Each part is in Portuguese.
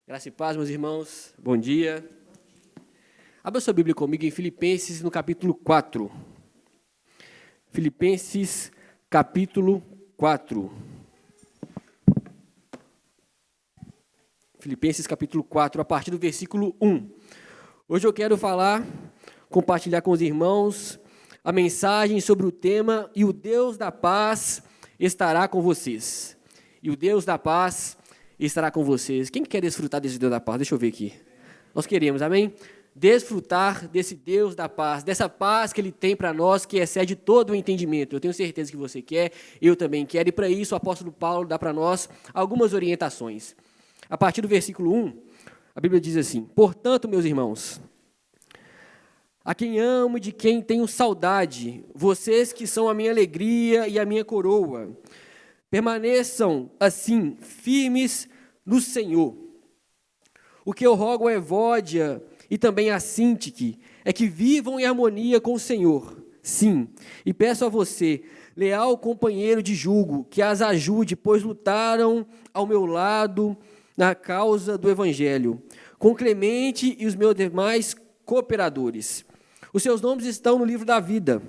Graça e paz, meus irmãos. Bom dia. Abra sua Bíblia comigo em Filipenses, no capítulo 4. Filipenses, capítulo 4. Filipenses, capítulo 4, a partir do versículo 1. Hoje eu quero compartilhar com os irmãos a mensagem sobre o tema "E o Deus da paz estará com vocês". E o Deus da paz estará com vocês. Quem quer desfrutar desse Deus da paz? Deixa eu ver aqui. Nós queremos, amém? Desfrutar desse Deus da paz, dessa paz que Ele tem para nós, que excede todo o entendimento. Eu tenho certeza que você quer, eu também quero. E para isso o apóstolo Paulo dá para nós algumas orientações. A partir do versículo 1, a Bíblia diz assim: "Portanto, meus irmãos, a quem amo e de quem tenho saudade, vocês que são a minha alegria e a minha coroa, permaneçam assim firmes no Senhor. O que eu rogo a Evódia e também a Sintique é que vivam em harmonia com o Senhor. Sim, e peço a você, leal companheiro de julgo, que as ajude, pois lutaram ao meu lado na causa do Evangelho, com Clemente e os meus demais cooperadores. Os seus nomes estão no livro da vida.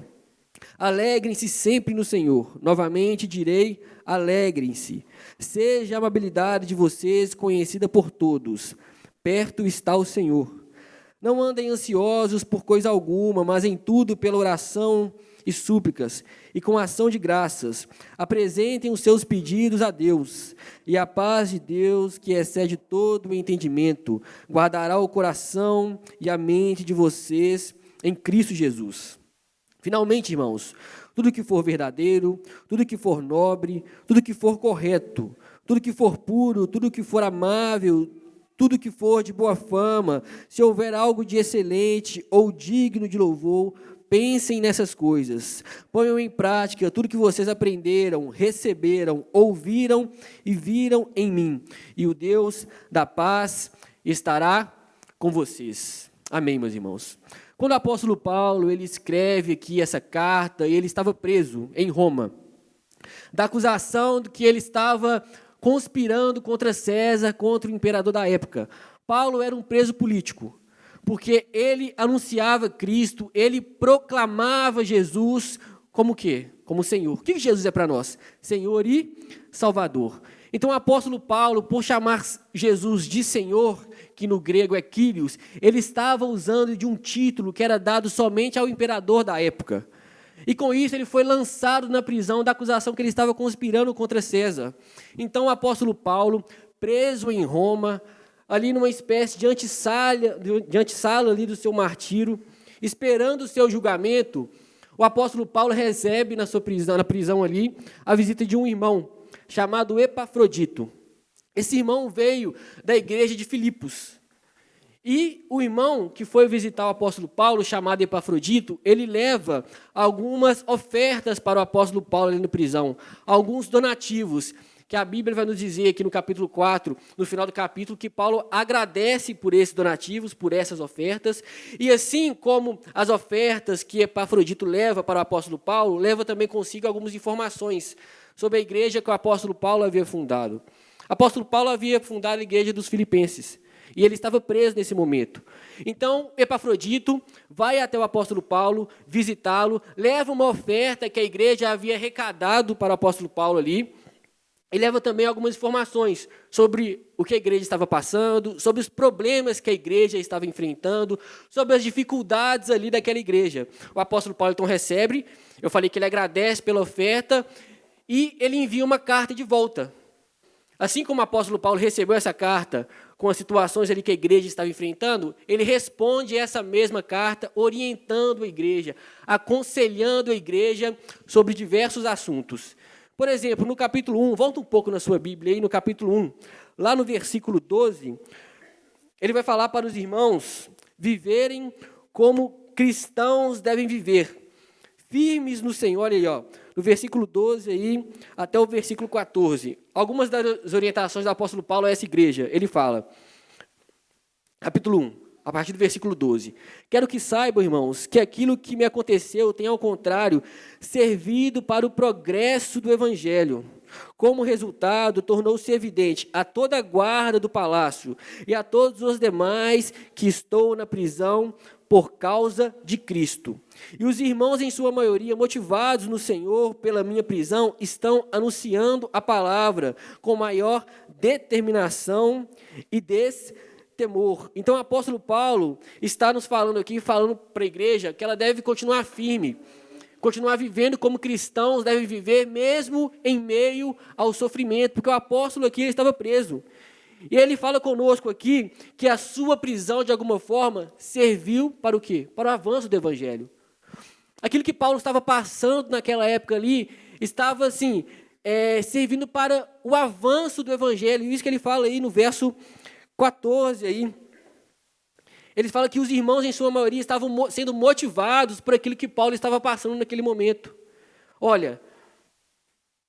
Alegrem-se sempre no Senhor. Novamente direi, alegrem-se. Seja a amabilidade de vocês conhecida por todos. Perto está o Senhor. Não andem ansiosos por coisa alguma, mas em tudo pela oração e súplicas, e com ação de graças, apresentem os seus pedidos a Deus, e a paz de Deus, que excede todo o entendimento, guardará o coração e a mente de vocês em Cristo Jesus. Finalmente, irmãos, tudo que for verdadeiro, tudo que for nobre, tudo que for correto, tudo que for puro, tudo que for amável, tudo que for de boa fama, se houver algo de excelente ou digno de louvor, pensem nessas coisas. Ponham em prática tudo que vocês aprenderam, receberam, ouviram e viram em mim. E o Deus da paz estará com vocês. Amém, meus irmãos. Quando o apóstolo Paulo ele escreve aqui essa carta, ele estava preso em Roma, da acusação de que ele estava conspirando contra César, contra o imperador da época. Paulo era um preso político, porque ele anunciava Cristo, ele proclamava Jesus como o quê? Como Senhor. O que Jesus é para nós? Senhor e Salvador. Então o apóstolo Paulo, por chamar Jesus de Senhor, que no grego é Kyrios, ele estava usando de um título que era dado somente ao imperador da época. E com isso ele foi lançado na prisão da acusação que ele estava conspirando contra César. Então o apóstolo Paulo, preso em Roma, ali numa espécie de antessala ali do seu martírio, esperando o seu julgamento, o apóstolo Paulo recebe na prisão ali, a visita de um irmão chamado Epafrodito. Esse irmão veio da igreja de Filipos. E o irmão que foi visitar o apóstolo Paulo, chamado Epafrodito, ele leva algumas ofertas para o apóstolo Paulo ali na prisão, alguns donativos, que a Bíblia vai nos dizer aqui no capítulo 4, no final do capítulo, que Paulo agradece por esses donativos, por essas ofertas, e assim como as ofertas que Epafrodito leva para o apóstolo Paulo, leva também consigo algumas informações sobre a igreja que o apóstolo Paulo havia fundado. O apóstolo Paulo havia fundado a igreja dos Filipenses, e ele estava preso nesse momento. Então, Epafrodito vai até o apóstolo Paulo, visitá-lo, leva uma oferta que a igreja havia arrecadado para o apóstolo Paulo ali, e leva também algumas informações sobre o que a igreja estava passando, sobre os problemas que a igreja estava enfrentando, sobre as dificuldades ali daquela igreja. O apóstolo Paulo então recebe, eu falei que ele agradece pela oferta, e ele envia uma carta de volta. Assim como o apóstolo Paulo recebeu essa carta com as situações ali que a igreja estava enfrentando, ele responde essa mesma carta orientando a igreja, aconselhando a igreja sobre diversos assuntos. Por exemplo, no capítulo 1, volta um pouco na sua Bíblia aí, no capítulo 1, lá no versículo 12, ele vai falar para os irmãos viverem como cristãos devem viver, firmes no Senhor. Olha aí, ó, do versículo 12 aí, até o versículo 14. Algumas das orientações do apóstolo Paulo a essa igreja. Ele fala, capítulo 1, a partir do versículo 12. Quero que saibam, irmãos, que aquilo que me aconteceu tem, ao contrário, servido para o progresso do Evangelho. Como resultado, tornou-se evidente a toda a guarda do palácio e a todos os demais que estou na prisão por causa de Cristo. E os irmãos, em sua maioria, motivados no Senhor pela minha prisão, estão anunciando a palavra com maior determinação e temor. Então, o apóstolo Paulo está nos falando aqui, falando para a igreja que ela deve continuar firme, continuar vivendo como cristãos devem viver, mesmo em meio ao sofrimento, porque o apóstolo aqui ele estava preso. E ele fala conosco aqui que a sua prisão, de alguma forma, serviu para o quê? Para o avanço do evangelho. Aquilo que Paulo estava passando naquela época ali, estava assim, servindo para o avanço do evangelho. E isso que ele fala aí no verso 14 aí. Ele fala que os irmãos, em sua maioria, estavam sendo motivados por aquilo que Paulo estava passando naquele momento. Olha,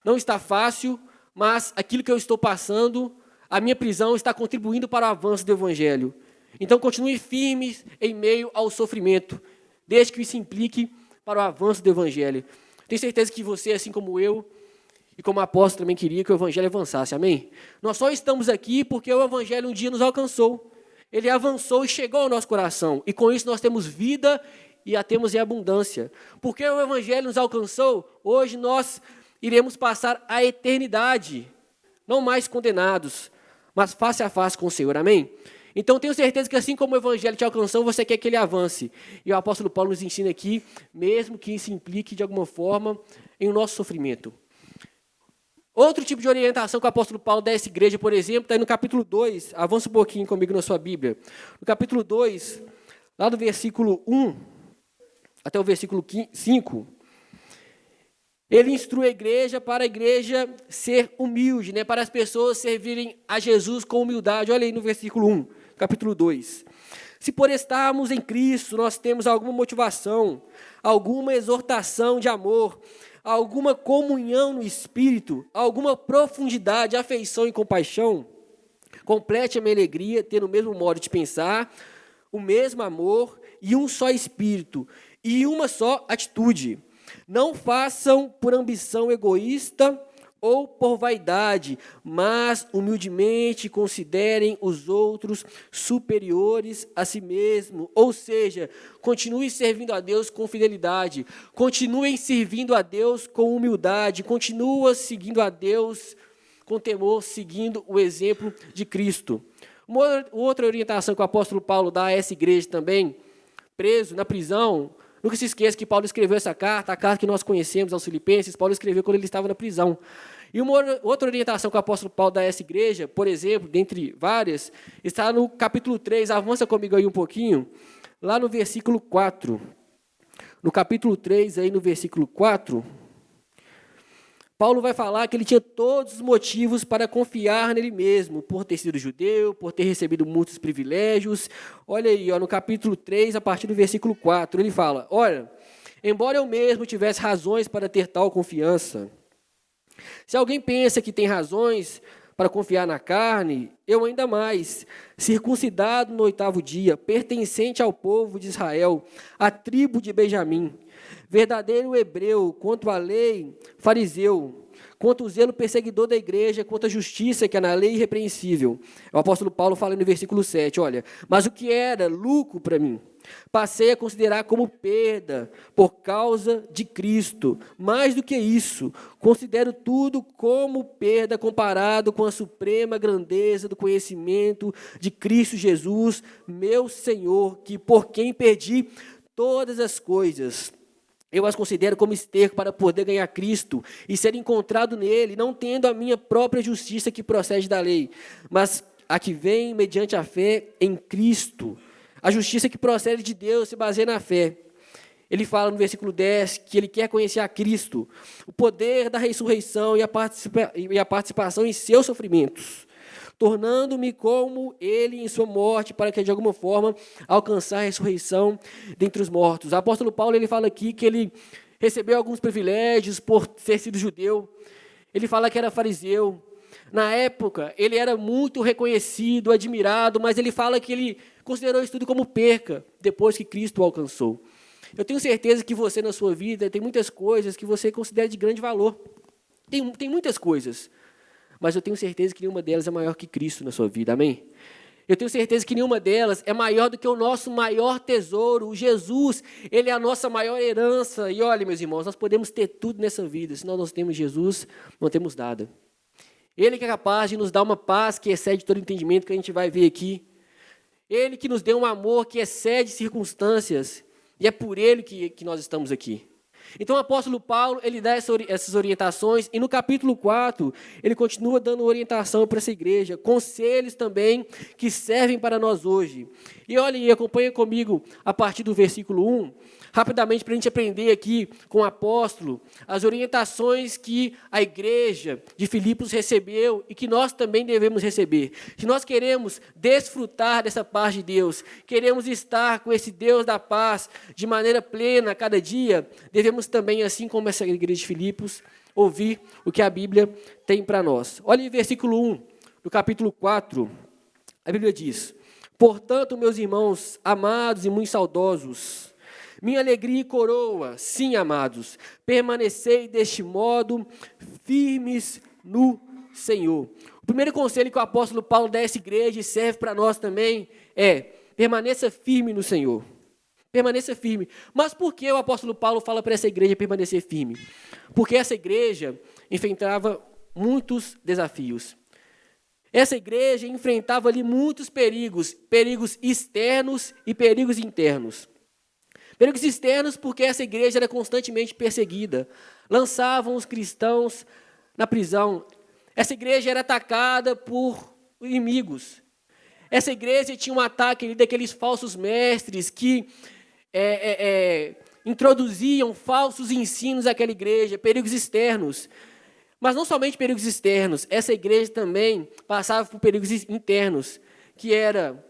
não está fácil, mas aquilo que eu estou passando, a minha prisão está contribuindo para o avanço do evangelho. Então, continue firmes em meio ao sofrimento, desde que isso implique para o avanço do evangelho. Tenho certeza que você, assim como eu, e como apóstolo também queria que o evangelho avançasse, amém? Nós só estamos aqui porque o evangelho um dia nos alcançou. Ele avançou e chegou ao nosso coração. E com isso nós temos vida e a temos em abundância. Porque o evangelho nos alcançou, hoje nós iremos passar a eternidade, não mais condenados, mas face a face com o Senhor, amém? Então tenho certeza que assim como o evangelho te alcançou, você quer que ele avance. E o apóstolo Paulo nos ensina aqui, mesmo que isso implique de alguma forma em o nosso sofrimento. Outro tipo de orientação que o apóstolo Paulo dá a essa igreja, por exemplo, está aí no capítulo 2, avança um pouquinho comigo na sua Bíblia. No capítulo 2, lá do versículo 1 até o versículo 5, ele instrui a igreja para a igreja ser humilde, né, para as pessoas servirem a Jesus com humildade. Olha aí no versículo 1, capítulo 2. Se por estarmos em Cristo, nós temos alguma motivação, alguma exortação de amor, alguma comunhão no Espírito, alguma profundidade, afeição e compaixão, complete a minha alegria, tendo o mesmo modo de pensar, o mesmo amor e um só Espírito, e uma só atitude. Não façam por ambição egoísta ou por vaidade, mas humildemente considerem os outros superiores a si mesmo. Ou seja, continue servindo a Deus com fidelidade, continuem servindo a Deus com humildade, continua seguindo a Deus com temor, seguindo o exemplo de Cristo. Uma outra orientação que o apóstolo Paulo dá a essa igreja também, preso na prisão. Nunca se esqueça que Paulo escreveu essa carta, a carta que nós conhecemos aos Filipenses, Paulo escreveu quando ele estava na prisão. E uma outra orientação que o apóstolo Paulo dá a essa igreja, por exemplo, dentre várias, está no capítulo 3, avança comigo aí um pouquinho, lá no versículo 4. No capítulo 3, aí no versículo 4, Paulo vai falar que ele tinha todos os motivos para confiar nele mesmo, por ter sido judeu, por ter recebido muitos privilégios. Olha aí, no capítulo 3, a partir do versículo 4, ele fala, olha, embora eu mesmo tivesse razões para ter tal confiança, se alguém pensa que tem razões para confiar na carne, eu ainda mais, circuncidado no 8º dia, pertencente ao povo de Israel, à tribo de Benjamim, verdadeiro hebreu, quanto à lei, fariseu, quanto ao zelo perseguidor da igreja, quanto à justiça que é na lei irrepreensível. O apóstolo Paulo fala no versículo 7, olha, mas o que era lucro para mim, passei a considerar como perda por causa de Cristo. Mais do que isso, considero tudo como perda comparado com a suprema grandeza do conhecimento de Cristo Jesus, meu Senhor, que por quem perdi todas as coisas, eu as considero como esterco para poder ganhar Cristo e ser encontrado nele, não tendo a minha própria justiça que procede da lei, mas a que vem mediante a fé em Cristo. A justiça que procede de Deus se baseia na fé. Ele fala no versículo 10 que ele quer conhecer a Cristo, o poder da ressurreição e a participação em seus sofrimentos, tornando-me como ele em sua morte, para que de alguma forma alcançar a ressurreição dentre os mortos. O apóstolo Paulo ele fala aqui que ele recebeu alguns privilégios por ter sido judeu. Ele fala que era fariseu, Na época, ele era muito reconhecido, admirado, mas ele fala que ele considerou isso tudo como perca, depois que Cristo o alcançou. Eu tenho certeza que você, na sua vida, tem muitas coisas que você considera de grande valor. Tem muitas coisas, mas eu tenho certeza que nenhuma delas é maior que Cristo na sua vida, amém? Eu tenho certeza que nenhuma delas é maior do que o nosso maior tesouro, o Jesus. Ele é a nossa maior herança. E olha, meus irmãos, nós podemos ter tudo nessa vida. Se nós não temos Jesus, não temos nada. Ele que é capaz de nos dar uma paz que excede todo entendimento, que a gente vai ver aqui. Ele que nos deu um amor que excede circunstâncias. E é por ele que nós estamos aqui. Então o apóstolo Paulo, ele dá essas orientações, e no capítulo 4, ele continua dando orientação para essa igreja, conselhos também que servem para nós hoje. E olhem, e acompanhem comigo a partir do versículo 1, rapidamente para a gente aprender aqui com o apóstolo, as orientações que a igreja de Filipos recebeu e que nós também devemos receber. Se nós queremos desfrutar dessa paz de Deus, queremos estar com esse Deus da paz de maneira plena a cada dia, devemos também, assim como essa igreja de Filipos, ouvir o que a Bíblia tem para nós. Olha em versículo 1, do capítulo 4, a Bíblia diz: portanto, meus irmãos, amados e muito saudosos, minha alegria e coroa, sim, amados, permanecei deste modo, firmes no Senhor. O primeiro conselho que o apóstolo Paulo dá a essa igreja e serve para nós também é: permaneça firme no Senhor. Permaneça firme. Mas por que o apóstolo Paulo fala para essa igreja permanecer firme? Porque essa igreja enfrentava muitos desafios. Essa igreja enfrentava ali muitos perigos, perigos externos e perigos internos. Perigos externos porque essa igreja era constantemente perseguida. Lançavam os cristãos na prisão. Essa igreja era atacada por inimigos. Essa igreja tinha um ataque ali daqueles falsos mestres que introduziam falsos ensinos àquela igreja, perigos externos. Mas não somente perigos externos, essa igreja também passava por perigos internos, que era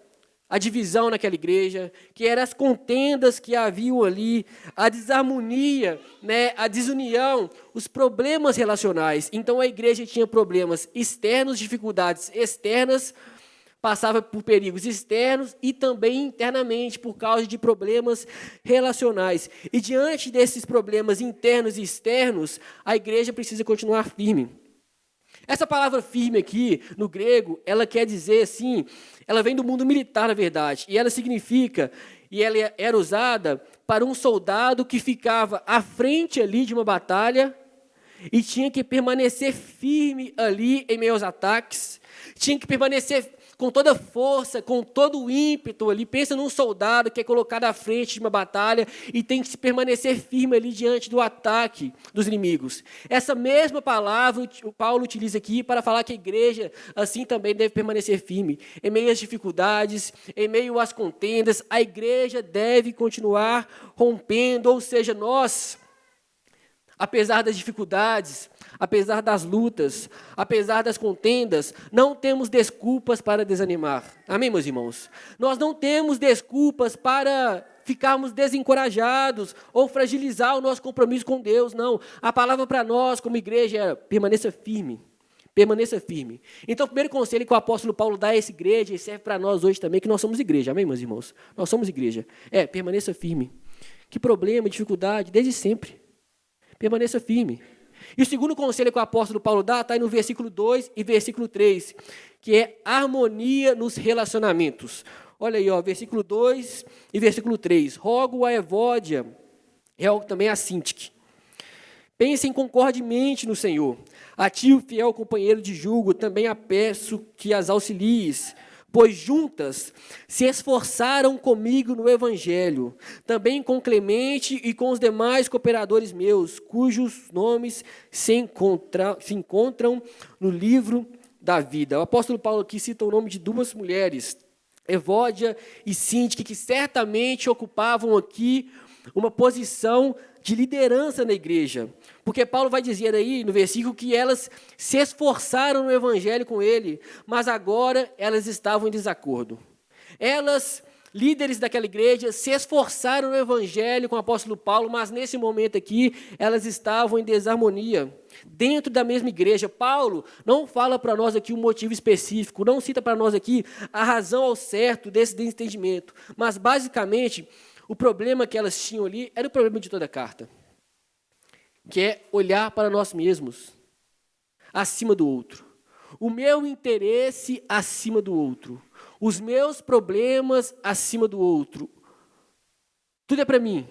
a divisão naquela igreja, que eram as contendas que haviam ali, a desarmonia, né, a desunião, os problemas relacionais. Então a igreja tinha problemas externos, dificuldades externas, passava por perigos externos e também internamente por causa de problemas relacionais. E diante desses problemas internos e externos, a igreja precisa continuar firme. Essa palavra firme aqui, no grego, ela quer dizer assim, ela vem do mundo militar, na verdade, e ela significa, e ela era usada para um soldado que ficava à frente ali de uma batalha e tinha que permanecer firme ali em meio aos ataques, tinha que permanecer com toda força, com todo o ímpeto ali. Pensa num soldado que é colocado à frente de uma batalha e tem que se permanecer firme ali diante do ataque dos inimigos. Essa mesma palavra o Paulo utiliza aqui para falar que a igreja assim também deve permanecer firme. Em meio às dificuldades, em meio às contendas, a igreja deve continuar rompendo, ou seja, nós, apesar das dificuldades, apesar das lutas, apesar das contendas, não temos desculpas para desanimar. Amém, meus irmãos? Nós não temos desculpas para ficarmos desencorajados ou fragilizar o nosso compromisso com Deus, não. A palavra para nós, como igreja, é: permaneça firme. Permaneça firme. Então, o primeiro conselho que o apóstolo Paulo dá a essa igreja, e serve para nós hoje também, que nós somos igreja. Amém, meus irmãos? Nós somos igreja. Permaneça firme. Que problema, dificuldade, desde sempre. Permaneça firme. E o segundo conselho que o apóstolo Paulo dá está aí no versículo 2 e versículo 3, que é harmonia nos relacionamentos. Olha aí, versículo 2 e versículo 3. Rogo a Evódia, rogo também a Sintique. Pensem concordemente no Senhor. A ti, o fiel companheiro de julgo, também a peço que as auxilies, pois juntas se esforçaram comigo no Evangelho, também com Clemente e com os demais cooperadores meus, cujos nomes se encontram no livro da vida. O apóstolo Paulo aqui cita o nome de duas mulheres, Evódia e Sintique, que certamente ocupavam aqui uma posição de liderança na igreja. Porque Paulo vai dizer aí no versículo que elas se esforçaram no evangelho com ele, mas agora elas estavam em desacordo. Elas líderes daquela igreja se esforçaram no evangelho com o apóstolo Paulo, mas nesse momento aqui, elas estavam em desarmonia, dentro da mesma igreja. Paulo não fala para nós aqui um motivo específico, não cita para nós aqui a razão ao certo desse desentendimento, mas basicamente, o problema que elas tinham ali era o problema de toda a carta, que é olhar para nós mesmos, acima do outro. O meu interesse acima do outro. Os meus problemas acima do outro. Tudo é para mim.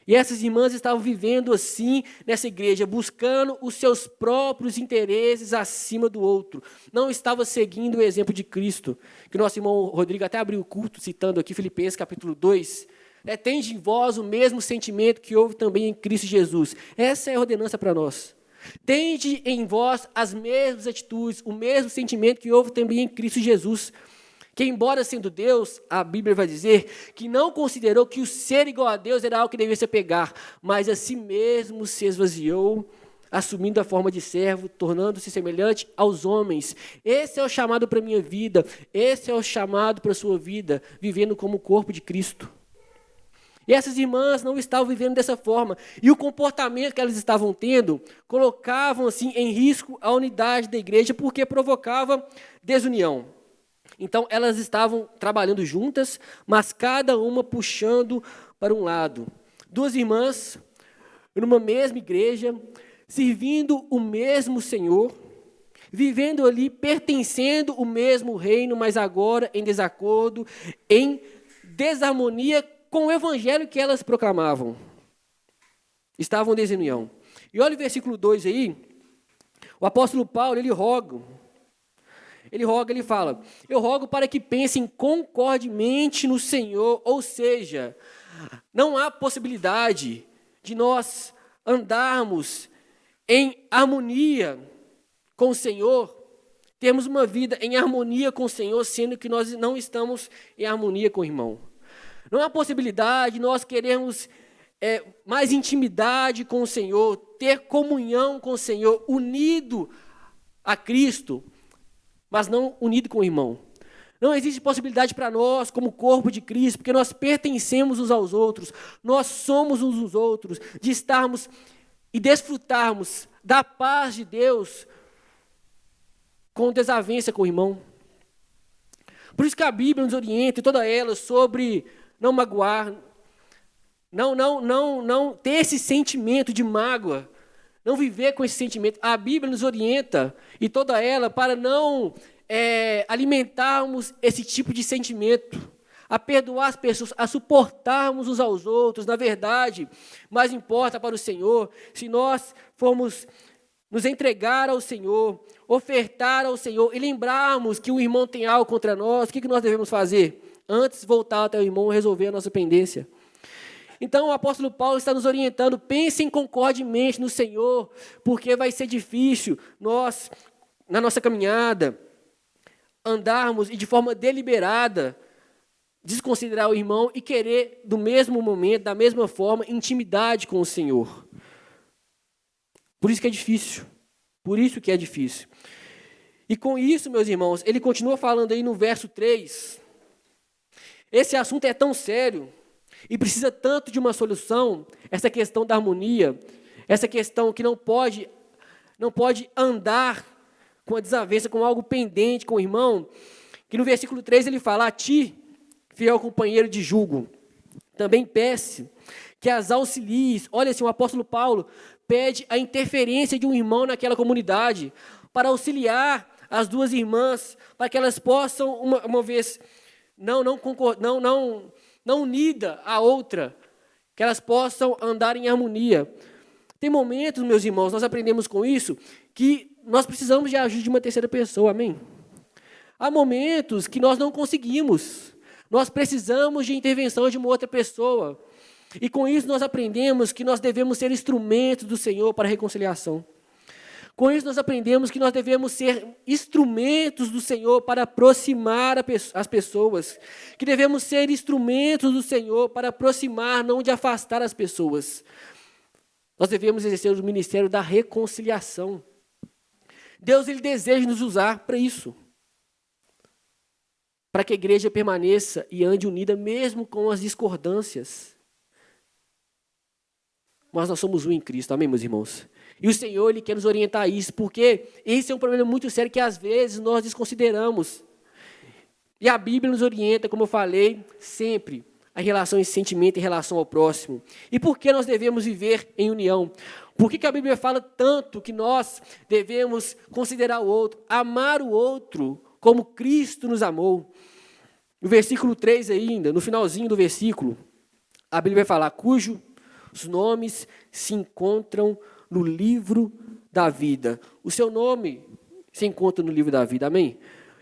E essas irmãs estavam vivendo assim nessa igreja, buscando os seus próprios interesses acima do outro. Não estava seguindo o exemplo de Cristo, que nosso irmão Rodrigo até abriu o culto, citando aqui Filipenses capítulo 2. Tende em vós o mesmo sentimento que houve também em Cristo Jesus. Essa é a ordenança para nós. Tende em vós as mesmas atitudes, o mesmo sentimento que houve também em Cristo Jesus. Que embora sendo Deus, a Bíblia vai dizer, que não considerou que o ser igual a Deus era algo que devia se apegar, mas a si mesmo se esvaziou, assumindo a forma de servo, tornando-se semelhante aos homens. Esse é o chamado para a minha vida, esse é o chamado para a sua vida, vivendo como o corpo de Cristo. E essas irmãs não estavam vivendo dessa forma, e o comportamento que elas estavam tendo, colocavam assim em risco a unidade da igreja, porque provocava desunião. Então, elas estavam trabalhando juntas, mas cada uma puxando para um lado. Duas irmãs, numa mesma igreja, servindo o mesmo Senhor, vivendo ali, pertencendo ao mesmo reino, mas agora em desacordo, em desarmonia com o evangelho que elas proclamavam. Estavam em desunião. E olha o versículo 2 aí, o apóstolo Paulo, ele fala, eu rogo para que pensem concordemente no Senhor, ou seja, não há possibilidade de nós andarmos em harmonia com o Senhor, termos uma vida em harmonia com o Senhor, sendo que nós não estamos em harmonia com o irmão. Não há possibilidade de nós queremos mais intimidade com o Senhor, ter comunhão com o Senhor, unido a Cristo, mas não unido com o irmão. Não existe possibilidade para nós, como corpo de Cristo, porque nós pertencemos uns aos outros, nós somos uns dos outros, de estarmos e desfrutarmos da paz de Deus com desavença com o irmão. Por isso que a Bíblia nos orienta, toda ela, sobre não magoar, não ter esse sentimento de mágoa, não viver com esse sentimento. A Bíblia nos orienta, e toda ela, para não alimentarmos esse tipo de sentimento, a perdoar as pessoas, a suportarmos uns aos outros. Na verdade, mais importa para o Senhor, se nós formos nos entregar ao Senhor, ofertar ao Senhor, e lembrarmos que o irmão tem algo contra nós, o que nós devemos fazer? Antes, voltar até o irmão e resolver a nossa pendência. Então, o apóstolo Paulo está nos orientando, pensem concordemente no Senhor, porque vai ser difícil nós, na nossa caminhada, andarmos e de forma deliberada, desconsiderar o irmão e querer, do mesmo momento, da mesma forma, intimidade com o Senhor. Por isso que é difícil. Por isso que é difícil. E com isso, meus irmãos, ele continua falando aí no verso 3. Esse assunto é tão sério e precisa tanto de uma solução, essa questão da harmonia, essa questão que não pode andar com a desavença, com algo pendente com o irmão, que no versículo 3 ele fala, a ti, fiel companheiro de jugo, também peço que as auxilies. Olha assim, o apóstolo Paulo pede a interferência de um irmão naquela comunidade, para auxiliar as duas irmãs, para que elas possam, uma vez, não unida a outra, que elas possam andar em harmonia. Tem momentos, meus irmãos, nós aprendemos com isso, que nós precisamos de ajuda de uma terceira pessoa, amém? Há momentos que nós não conseguimos, nós precisamos de intervenção de uma outra pessoa, e com isso nós aprendemos que nós devemos ser instrumentos do Senhor para a reconciliação. Com isso nós aprendemos que nós devemos ser instrumentos do Senhor para aproximar as pessoas, que devemos ser instrumentos do Senhor para aproximar, não de afastar as pessoas. Nós devemos exercer o ministério da reconciliação. Deus, ele deseja nos usar para isso. para que a igreja permaneça e ande unida mesmo com as discordâncias. Mas nós somos um em Cristo, amém, meus irmãos? E o Senhor, Ele quer nos orientar a isso, porque esse é um problema muito sério que às vezes nós desconsideramos. E a Bíblia nos orienta, como eu falei, sempre a relação de sentimento em relação ao próximo. E por que nós devemos viver em união? Por que a Bíblia fala tanto que nós devemos considerar o outro, amar o outro como Cristo nos amou? No versículo 3 ainda, no finalzinho do versículo, a Bíblia vai falar, cujos nomes se encontram no livro da vida. O seu nome se encontra no livro da vida, amém?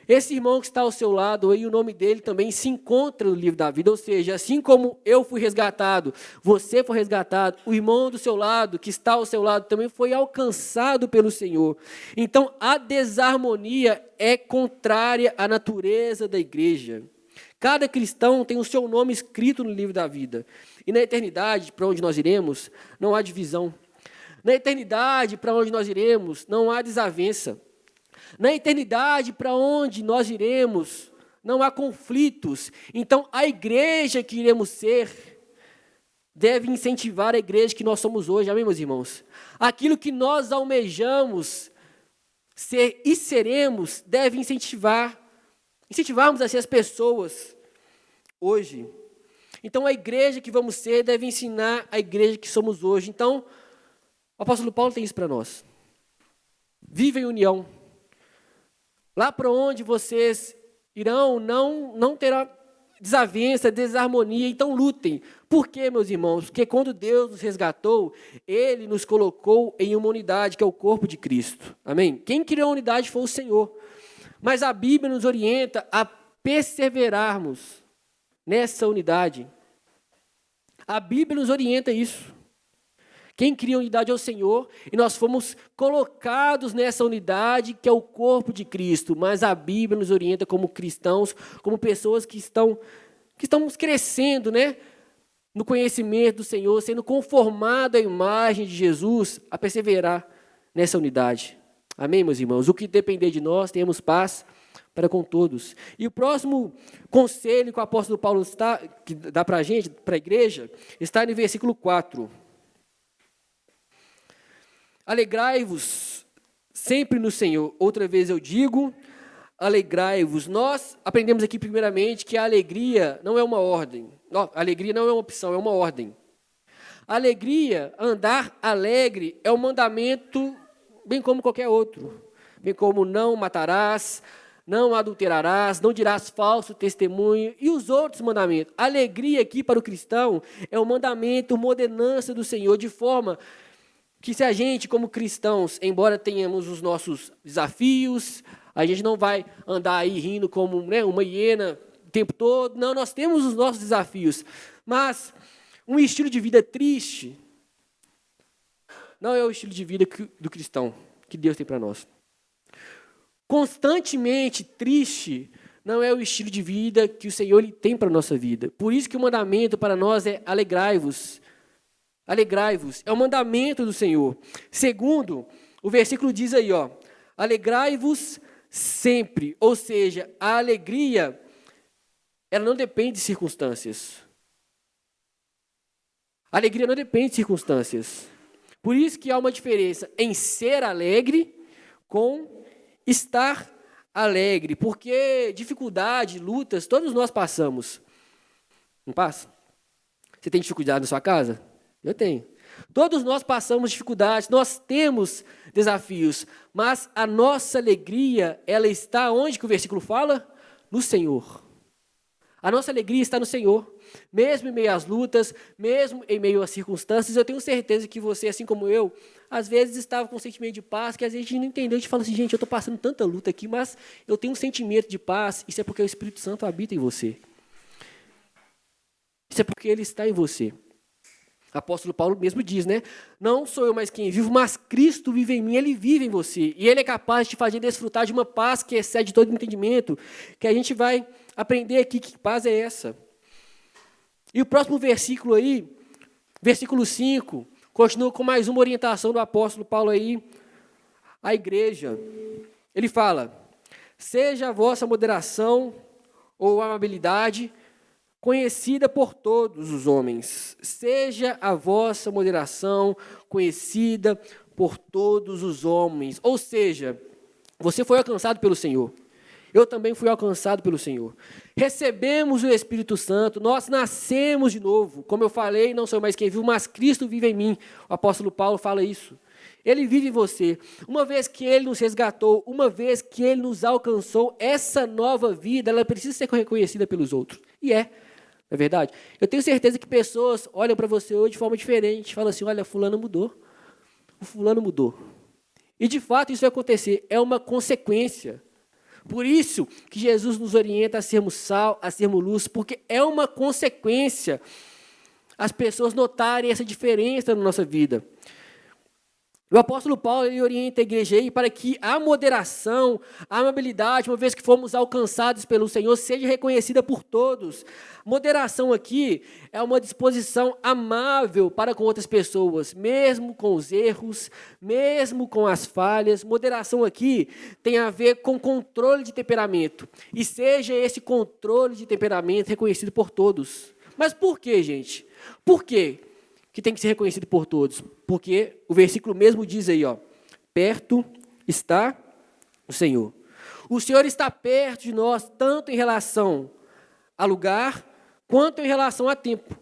Esse irmão que está ao seu lado, aí, o nome dele também se encontra no livro da vida, ou seja, assim como eu fui resgatado, você foi resgatado, o irmão do seu lado, que está ao seu lado, também foi alcançado pelo Senhor. Então, a desarmonia é contrária à natureza da igreja. Cada cristão tem o seu nome escrito no livro da vida. E na eternidade, para onde nós iremos, não há divisão. Na eternidade, para onde nós iremos, não há desavença. Na eternidade, para onde nós iremos, não há conflitos. Então, a igreja que iremos ser deve incentivar a igreja que nós somos hoje, amém, meus irmãos? Aquilo que nós almejamos ser e seremos, deve incentivarmos a ser as pessoas hoje. Então, a igreja que vamos ser deve ensinar a igreja que somos hoje. Então, o apóstolo Paulo tem isso para nós. Viva em união. Lá para onde vocês irão, não terá desavença, desarmonia, então lutem. Por quê, meus irmãos? Porque quando Deus nos resgatou, Ele nos colocou em uma unidade, que é o corpo de Cristo. Amém? Quem criou a unidade foi o Senhor. Mas a Bíblia nos orienta a perseverarmos nessa unidade. A Bíblia nos orienta isso. Quem cria a unidade é o Senhor, e nós fomos colocados nessa unidade, que é o corpo de Cristo. Mas a Bíblia nos orienta como cristãos, como pessoas que estamos crescendo, né, no conhecimento do Senhor, sendo conformado à imagem de Jesus, a perseverar nessa unidade. Amém, meus irmãos? O que depender de nós, tenhamos paz para com todos. E o próximo conselho que o apóstolo Paulo que dá para a gente, para a igreja, está no versículo 4. Alegrai-vos sempre no Senhor. Outra vez eu digo, alegrai-vos. Nós aprendemos aqui primeiramente que a alegria não é uma ordem. A alegria não é uma opção, é uma ordem. A alegria, andar alegre, é um mandamento bem como qualquer outro. Bem como não matarás, não adulterarás, não dirás falso testemunho e os outros mandamentos. A alegria aqui para o cristão é um mandamento, uma ordenança do Senhor, de forma que se a gente, como cristãos, embora tenhamos os nossos desafios, a gente não vai andar aí rindo como, né, uma hiena o tempo todo. Não, nós temos os nossos desafios. Mas um estilo de vida triste não é o estilo de vida do cristão que Deus tem para nós. Constantemente triste não é o estilo de vida que o Senhor tem para a nossa vida. Por isso que o mandamento para nós é alegrai-vos. Alegrai-vos, é o mandamento do Senhor. Segundo, o versículo diz aí, alegrai-vos sempre. Ou seja, a alegria, ela não depende de circunstâncias. A alegria não depende de circunstâncias. Por isso que há uma diferença em ser alegre com estar alegre. Porque dificuldade, lutas, todos nós passamos. Não passa? Você tem dificuldade na sua casa? Eu tenho. Todos nós passamos dificuldades, nós temos desafios, mas a nossa alegria, ela está onde que o versículo fala? No Senhor. A nossa alegria está no Senhor. Mesmo em meio às lutas, mesmo em meio às circunstâncias, eu tenho certeza que você, assim como eu, às vezes estava com um sentimento de paz, que às vezes a gente não entendeu, a gente fala assim, gente, eu estou passando tanta luta aqui, mas eu tenho um sentimento de paz, isso é porque o Espírito Santo habita em você. Isso é porque Ele está em você. O apóstolo Paulo mesmo diz, né? Não sou eu mais quem vivo, mas Cristo vive em mim, Ele vive em você. E Ele é capaz de te fazer desfrutar de uma paz que excede todo entendimento, que a gente vai aprender aqui que paz é essa. E o próximo versículo aí, versículo 5, continua com mais uma orientação do apóstolo Paulo aí, à igreja. Ele fala, seja a vossa moderação ou amabilidade, conhecida por todos os homens. Seja a vossa moderação conhecida por todos os homens. Ou seja, você foi alcançado pelo Senhor. Eu também fui alcançado pelo Senhor. Recebemos o Espírito Santo, nós nascemos de novo. Como eu falei, não sou mais quem vive, mas Cristo vive em mim. O apóstolo Paulo fala isso. Ele vive em você. Uma vez que Ele nos resgatou, uma vez que Ele nos alcançou, essa nova vida, ela precisa ser reconhecida pelos outros. E é verdade? Eu tenho certeza que pessoas olham para você hoje de forma diferente, falam assim, olha, fulano mudou. O fulano mudou. E de fato isso vai acontecer, é uma consequência. Por isso que Jesus nos orienta a sermos sal, a sermos luz, porque é uma consequência as pessoas notarem essa diferença na nossa vida. O apóstolo Paulo ele orienta a igreja aí para que a moderação, a amabilidade, uma vez que fomos alcançados pelo Senhor, seja reconhecida por todos. Moderação aqui é uma disposição amável para com outras pessoas, mesmo com os erros, mesmo com as falhas. Moderação aqui tem a ver com controle de temperamento. E seja esse controle de temperamento reconhecido por todos. Mas por quê, gente? Por quê que tem que ser reconhecido por todos? Porque o versículo mesmo diz aí, ó, perto está o Senhor. O Senhor está perto de nós, tanto em relação a lugar, quanto em relação a tempo.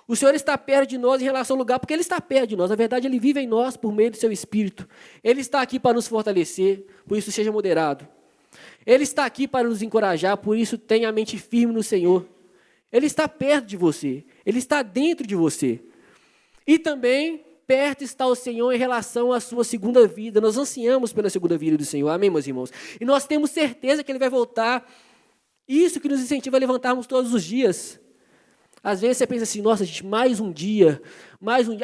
O Senhor está perto de nós em relação ao lugar, porque Ele está perto de nós. Na verdade, Ele vive em nós por meio do Seu Espírito. Ele está aqui para nos fortalecer, por isso seja moderado. Ele está aqui para nos encorajar, por isso tenha a mente firme no Senhor. Ele está perto de você, Ele está dentro de você. E também perto está o Senhor em relação à sua segunda vida. Nós ansiamos pela segunda vida do Senhor, amém, meus irmãos? E nós temos certeza que Ele vai voltar. Isso que nos incentiva a levantarmos todos os dias. Às vezes você pensa assim, nossa gente, mais um dia,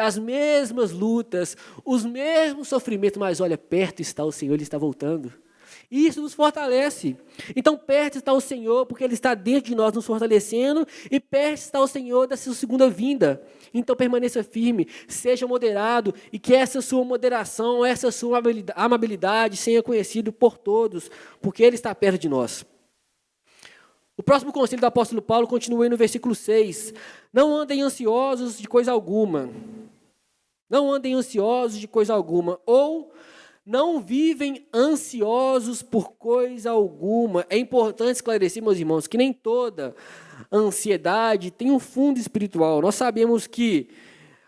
as mesmas lutas, os mesmos sofrimentos, mas olha, perto está o Senhor, Ele está voltando. E isso nos fortalece. Então, perto está o Senhor, porque Ele está dentro de nós, nos fortalecendo, e perto está o Senhor da sua segunda vinda. Então, permaneça firme, seja moderado, e que essa sua moderação, essa sua amabilidade seja conhecida por todos, porque Ele está perto de nós. O próximo conselho do apóstolo Paulo continua aí no versículo 6. Não andem ansiosos de coisa alguma. Não andem ansiosos de coisa alguma. Ou não vivem ansiosos por coisa alguma. É importante esclarecer, meus irmãos, que nem toda ansiedade tem um fundo espiritual. Nós sabemos que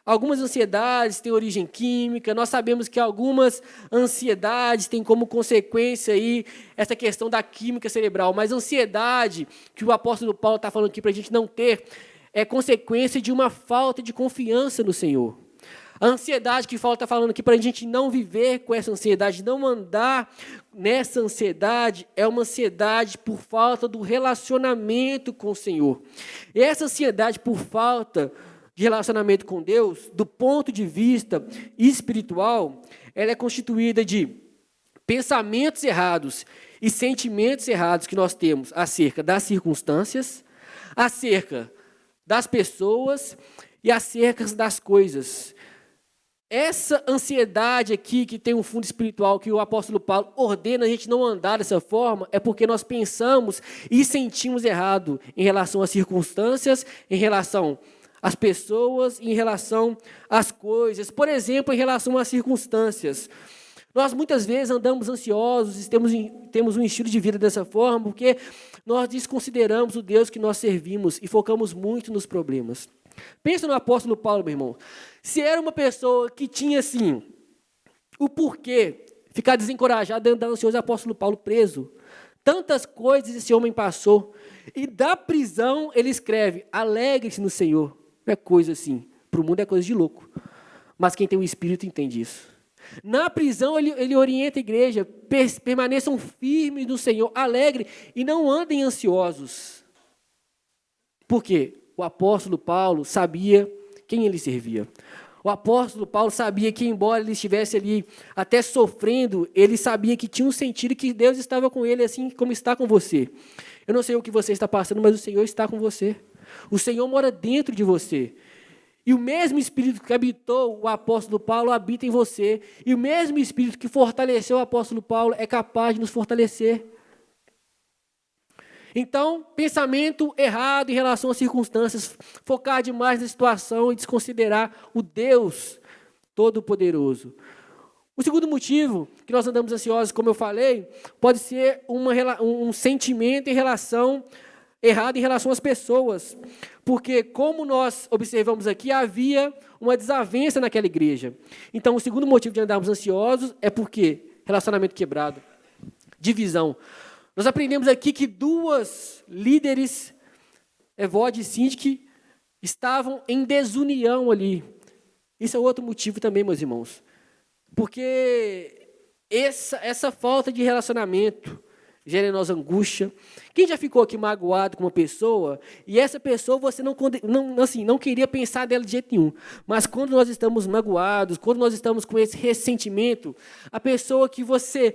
algumas ansiedades têm origem química, nós sabemos que algumas ansiedades têm como consequência aí essa questão da química cerebral, mas a ansiedade que o apóstolo Paulo está falando aqui para a gente não ter é consequência de uma falta de confiança no Senhor. A ansiedade que Paulo está falando aqui para a gente não viver com essa ansiedade, não andar nessa ansiedade, é uma ansiedade por falta do relacionamento com o Senhor. E essa ansiedade por falta de relacionamento com Deus, do ponto de vista espiritual, ela é constituída de pensamentos errados e sentimentos errados que nós temos acerca das circunstâncias, acerca das pessoas e acerca das coisas. Essa ansiedade aqui, que tem um fundo espiritual, que o apóstolo Paulo ordena a gente não andar dessa forma, é porque nós pensamos e sentimos errado em relação às circunstâncias, em relação às pessoas, em relação às coisas. Por exemplo, em relação às circunstâncias. Nós muitas vezes andamos ansiosos, temos um estilo de vida dessa forma, porque nós desconsideramos o Deus que nós servimos e focamos muito nos problemas. Pensa no apóstolo Paulo, meu irmão. Se era uma pessoa que tinha, assim, o porquê ficar desencorajado, andar ansioso, o apóstolo Paulo preso. Tantas coisas esse homem passou. E da prisão ele escreve, alegre-se no Senhor. Não é coisa assim. Para o mundo é coisa de louco. Mas quem tem o Espírito entende isso. Na prisão ele orienta a igreja, permaneçam firmes no Senhor, alegre e não andem ansiosos. Por quê? O apóstolo Paulo sabia quem ele servia. O apóstolo Paulo sabia que, embora ele estivesse ali até sofrendo, ele sabia que tinha um sentido que Deus estava com ele, assim como está com você. Eu não sei o que você está passando, mas o Senhor está com você. O Senhor mora dentro de você. E o mesmo Espírito que habitou o apóstolo Paulo habita em você. E o mesmo Espírito que fortaleceu o apóstolo Paulo é capaz de nos fortalecer. Então, pensamento errado em relação às circunstâncias, focar demais na situação e desconsiderar o Deus Todo-Poderoso. O segundo motivo que nós andamos ansiosos, como eu falei, pode ser um sentimento errado em relação às pessoas. Porque, como nós observamos aqui, havia uma desavença naquela igreja. Então, o segundo motivo de andarmos ansiosos é porque relacionamento quebrado, divisão. Nós aprendemos aqui que duas líderes, Evode e Síndique, estavam em desunião ali. Isso é outro motivo também, meus irmãos. Porque essa falta de relacionamento gera em nós angústia. Quem já ficou aqui magoado com uma pessoa, e essa pessoa você não queria pensar dela de jeito nenhum, mas quando nós estamos magoados, quando nós estamos com esse ressentimento, a pessoa que você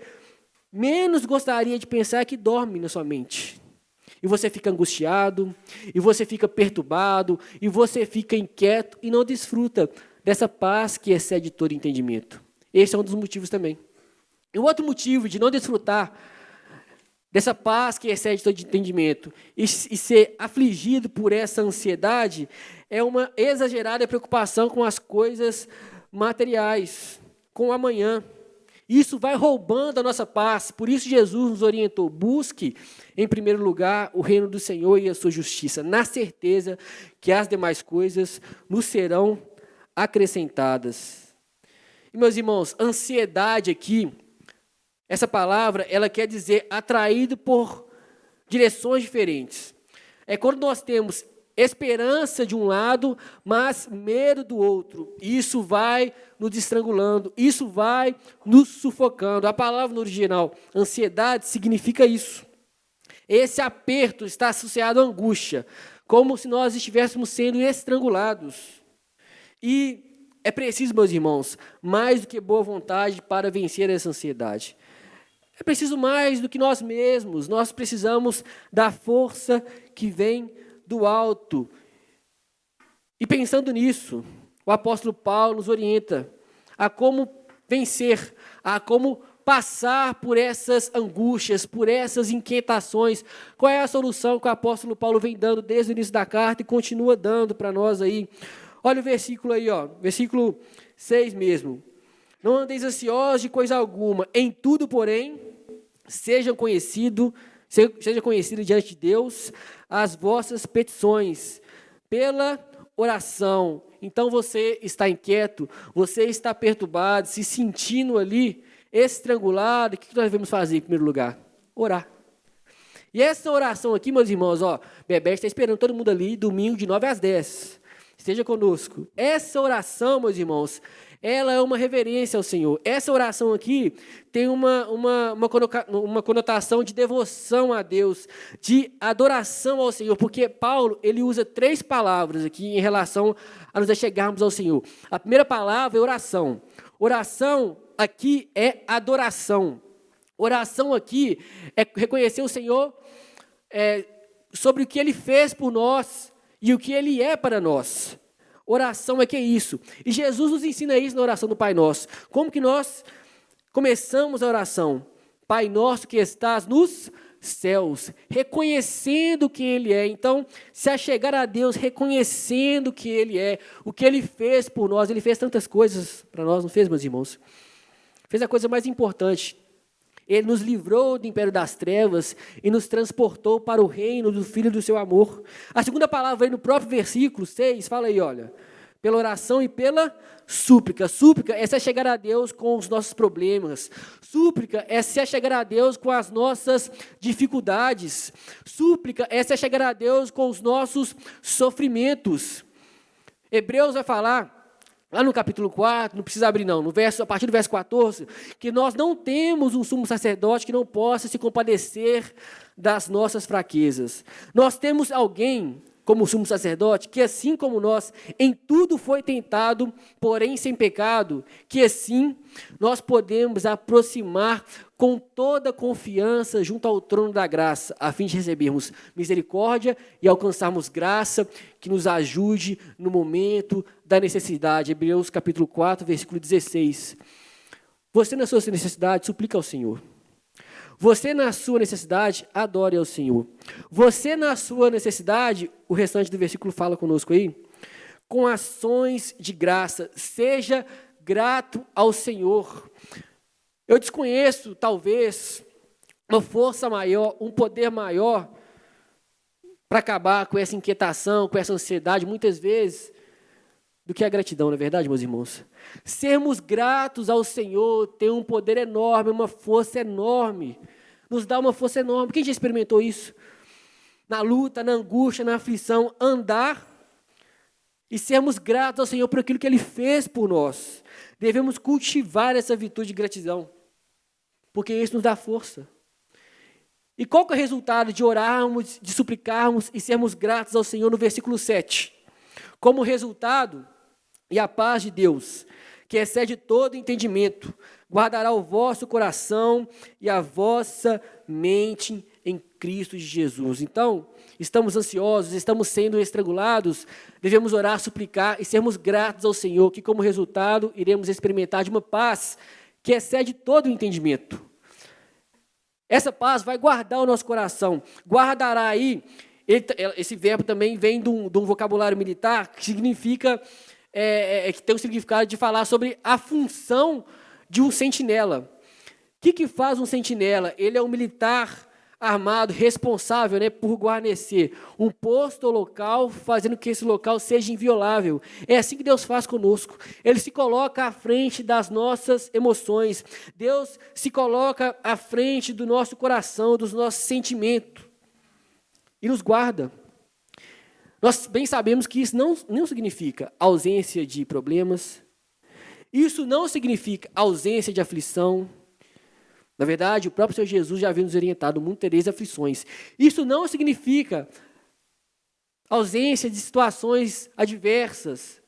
menos gostaria de pensar é que dorme na sua mente. E você fica angustiado, e você fica perturbado, e você fica inquieto e não desfruta dessa paz que excede todo entendimento. Esse é um dos motivos também. E o outro motivo de não desfrutar dessa paz que excede todo entendimento e ser afligido por essa ansiedade é uma exagerada preocupação com as coisas materiais, com o amanhã. Isso vai roubando a nossa paz. Por isso Jesus nos orientou: busque, em primeiro lugar, o reino do Senhor e a sua justiça, na certeza que as demais coisas nos serão acrescentadas. E, meus irmãos, ansiedade aqui, essa palavra, ela quer dizer atraído por direções diferentes. É quando nós temos esperança de um lado, mas medo do outro. Isso vai nos estrangulando, isso vai nos sufocando. A palavra no original, ansiedade, significa isso. Esse aperto está associado à angústia, como se nós estivéssemos sendo estrangulados. E é preciso, meus irmãos, mais do que boa vontade para vencer essa ansiedade. É preciso mais do que nós mesmos. Nós precisamos da força que vem do alto. E pensando nisso, o apóstolo Paulo nos orienta a como vencer, a como passar por essas angústias, por essas inquietações. Qual é a solução que o apóstolo Paulo vem dando desde o início da carta e continua dando para nós aí? Olha o versículo aí, versículo 6 mesmo. Não andeis ansiosos de coisa alguma, em tudo, porém, seja conhecido diante de Deus as vossas petições, pela oração. Então você está inquieto, você está perturbado, se sentindo ali, estrangulado. O que nós devemos fazer em primeiro lugar? Orar. E essa oração aqui, meus irmãos, Bebé está esperando todo mundo ali, domingo de 9 às 10. Esteja conosco. Essa oração, meus irmãos, ela é uma reverência ao Senhor. Essa oração aqui tem uma conotação de devoção a Deus, de adoração ao Senhor, porque Paulo, ele usa 3 palavras aqui em relação a nos chegarmos ao Senhor. A primeira palavra é oração. Oração aqui é adoração. Oração aqui é reconhecer o Senhor sobre o que Ele fez por nós e o que Ele é para nós. Oração é que é isso. E Jesus nos ensina isso na oração do Pai Nosso. Como que nós começamos a oração? Pai Nosso que estás nos céus, reconhecendo quem Ele é. Então, se achegar a Deus reconhecendo quem Ele é, o que Ele fez por nós. Ele fez tantas coisas para nós, não fez, meus irmãos? Fez a coisa mais importante. Ele nos livrou do império das trevas e nos transportou para o reino do Filho do seu amor. A segunda palavra aí no próprio versículo 6, fala aí, olha. Pela oração e pela súplica. Súplica é se achegar a Deus com os nossos problemas. Súplica é se achegar a Deus com as nossas dificuldades. Súplica é se achegar a Deus com os nossos sofrimentos. Hebreus vai falar, lá no capítulo 4, não precisa abrir não, a partir do verso 14, que nós não temos um sumo sacerdote que não possa se compadecer das nossas fraquezas. Nós temos alguém, como sumo sacerdote, que assim como nós, em tudo foi tentado, porém sem pecado, que assim nós podemos aproximar com toda confiança junto ao trono da graça, a fim de recebermos misericórdia e alcançarmos graça que nos ajude no momento da necessidade. Hebreus capítulo 4, versículo 16. Você, na sua necessidade, suplica ao Senhor. Você na sua necessidade, adore ao Senhor. Você na sua necessidade, o restante do versículo fala conosco aí, com ações de graça, seja grato ao Senhor. Eu desconheço, talvez, uma força maior, um poder maior para acabar com essa inquietação, com essa ansiedade, muitas vezes, do que a gratidão, não é verdade, meus irmãos? Sermos gratos ao Senhor tem um poder enorme, uma força enorme, nos dá uma força enorme. Quem já experimentou isso? Na luta, na angústia, na aflição, andar e sermos gratos ao Senhor por aquilo que Ele fez por nós. Devemos cultivar essa virtude de gratidão, porque isso nos dá força. E qual que é o resultado de orarmos, de suplicarmos e sermos gratos ao Senhor no versículo 7? Como resultado, e a paz de Deus, que excede todo entendimento, guardará o vosso coração e a vossa mente em Cristo Jesus. Então, estamos ansiosos, estamos sendo estrangulados, devemos orar, suplicar e sermos gratos ao Senhor, que como resultado iremos experimentar de uma paz que excede todo o entendimento. Essa paz vai guardar o nosso coração, guardará aí, esse verbo também vem de um vocabulário militar que significa, que tem o significado de falar sobre a função de um sentinela. O que faz um sentinela? Ele é um militar armado, responsável, por guarnecer um posto ou local, fazendo que esse local seja inviolável. É assim que Deus faz conosco. Ele se coloca à frente das nossas emoções. Deus se coloca à frente do nosso coração, dos nossos sentimentos. E nos guarda. Nós bem sabemos que isso não significa ausência de problemas. Isso não significa ausência de aflição. Na verdade, o próprio Senhor Jesus já havia nos orientado, no mundo tereis aflições. Isso não significa ausência de situações adversas,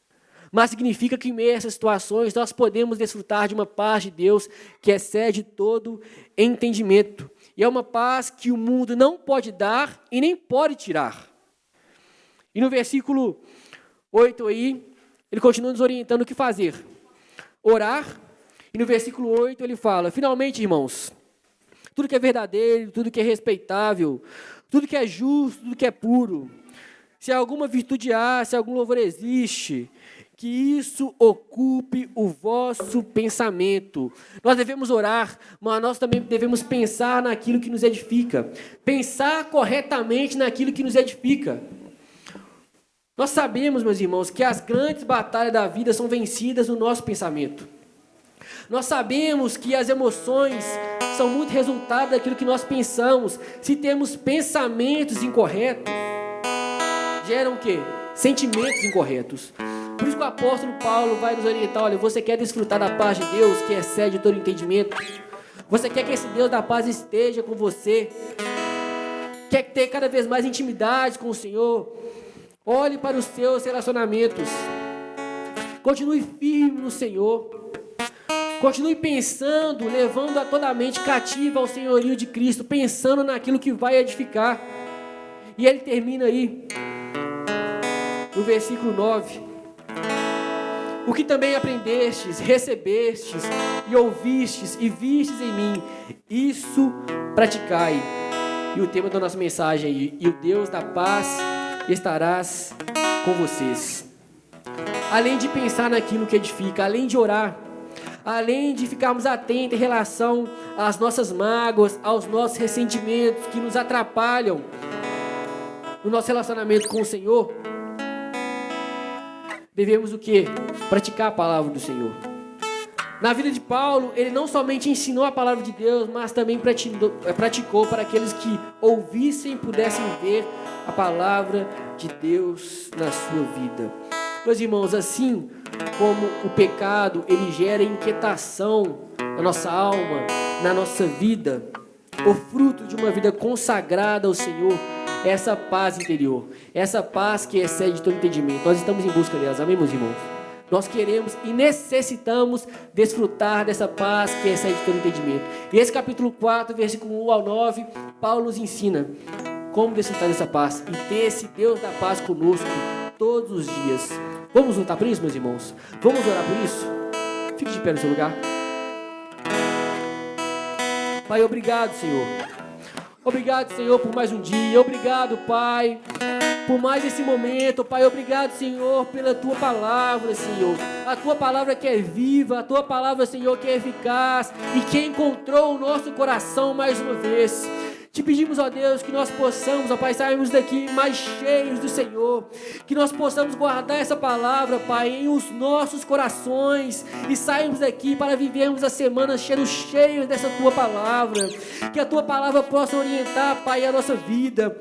mas significa que em meio a essas situações nós podemos desfrutar de uma paz de Deus que excede todo entendimento. E é uma paz que o mundo não pode dar e nem pode tirar. E no versículo 8 aí, ele continua nos orientando o que fazer. Orar. E no versículo 8 ele fala, finalmente, irmãos, tudo que é verdadeiro, tudo que é respeitável, tudo que é justo, tudo que é puro, se alguma virtude há, se algum louvor existe, que isso ocupe o vosso pensamento. Nós devemos orar, mas nós também devemos pensar naquilo que nos edifica, pensar corretamente naquilo que nos edifica. Nós sabemos, meus irmãos, que as grandes batalhas da vida são vencidas no nosso pensamento. Nós sabemos que as emoções são muito resultado daquilo que nós pensamos. Se temos pensamentos incorretos, geram o quê? Sentimentos incorretos. Por isso que o apóstolo Paulo vai nos orientar, olha, você quer desfrutar da paz de Deus, que excede todo entendimento? Você quer que esse Deus da paz esteja com você? Quer ter cada vez mais intimidade com o Senhor? Olhe para os seus relacionamentos. Continue firme no Senhor. Continue pensando, levando a toda a mente cativa ao senhorio de Cristo, pensando naquilo que vai edificar. E ele termina aí, no versículo 9. O que também aprendestes, recebestes e ouvistes e vistes em mim, isso praticai. E o tema da nossa mensagem aí, e o Deus da paz estarás com vocês. Além de pensar naquilo que edifica, além de orar, além de ficarmos atentos em relação às nossas mágoas, aos nossos ressentimentos que nos atrapalham no nosso relacionamento com o Senhor, devemos o quê? Praticar a palavra do Senhor. Na vida de Paulo, ele não somente ensinou a palavra de Deus, mas também praticou para aqueles que ouvissem e pudessem ver a palavra de Deus na sua vida. Meus irmãos, assim como o pecado, ele gera inquietação na nossa alma, na nossa vida, o fruto de uma vida consagrada ao Senhor é essa paz interior, essa paz que excede todo entendimento. Nós estamos em busca delas, amém, meus irmãos? Nós queremos e necessitamos desfrutar dessa paz que excede todo entendimento. E esse capítulo 4, versículo 1 ao 9, Paulo nos ensina como desfrutar dessa paz e ter esse Deus da paz conosco todos os dias. Vamos lutar por isso, meus irmãos? Vamos orar por isso? Fique de pé no seu lugar. Pai, obrigado, Senhor. Obrigado, Senhor, por mais um dia. Obrigado, Pai, por mais esse momento. Pai, obrigado, Senhor, pela Tua palavra, Senhor. A Tua palavra que é viva, a Tua palavra, Senhor, que é eficaz e que encontrou o nosso coração mais uma vez. Te pedimos, ó Deus, que nós possamos, ó Pai, sairmos daqui mais cheios do Senhor, que nós possamos guardar essa palavra, Pai, em os nossos corações e sairmos daqui para vivermos a semana cheios dessa Tua palavra, que a Tua palavra possa orientar, Pai, a nossa vida.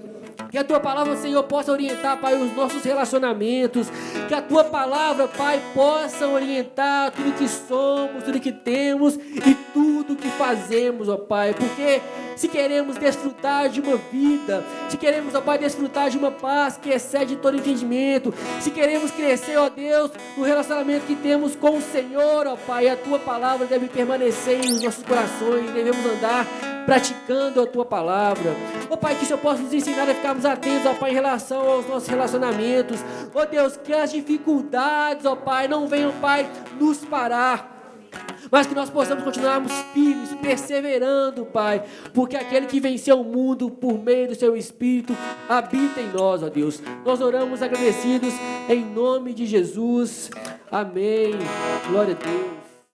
Que a Tua palavra, Senhor, possa orientar, Pai, os nossos relacionamentos. Que a Tua palavra, Pai, possa orientar tudo que somos, tudo que temos e tudo que fazemos, ó Pai. Porque se queremos desfrutar de uma vida, se queremos, ó Pai, desfrutar de uma paz que excede todo entendimento, se queremos crescer, ó Deus, no relacionamento que temos com o Senhor, ó Pai, a Tua palavra deve permanecer nos nossos corações, devemos andar praticando a Tua palavra. Ó Pai, que o Senhor possa nos ensinar a ficarmos atentos, ó Pai, em relação aos nossos relacionamentos. Ó Deus, que as dificuldades, ó Pai, não venham, Pai, nos parar, mas que nós possamos continuarmos firmes, perseverando, Pai, porque aquele que venceu o mundo por meio do Seu Espírito habita em nós, ó Deus. Nós oramos agradecidos em nome de Jesus. Amém. Glória a Deus.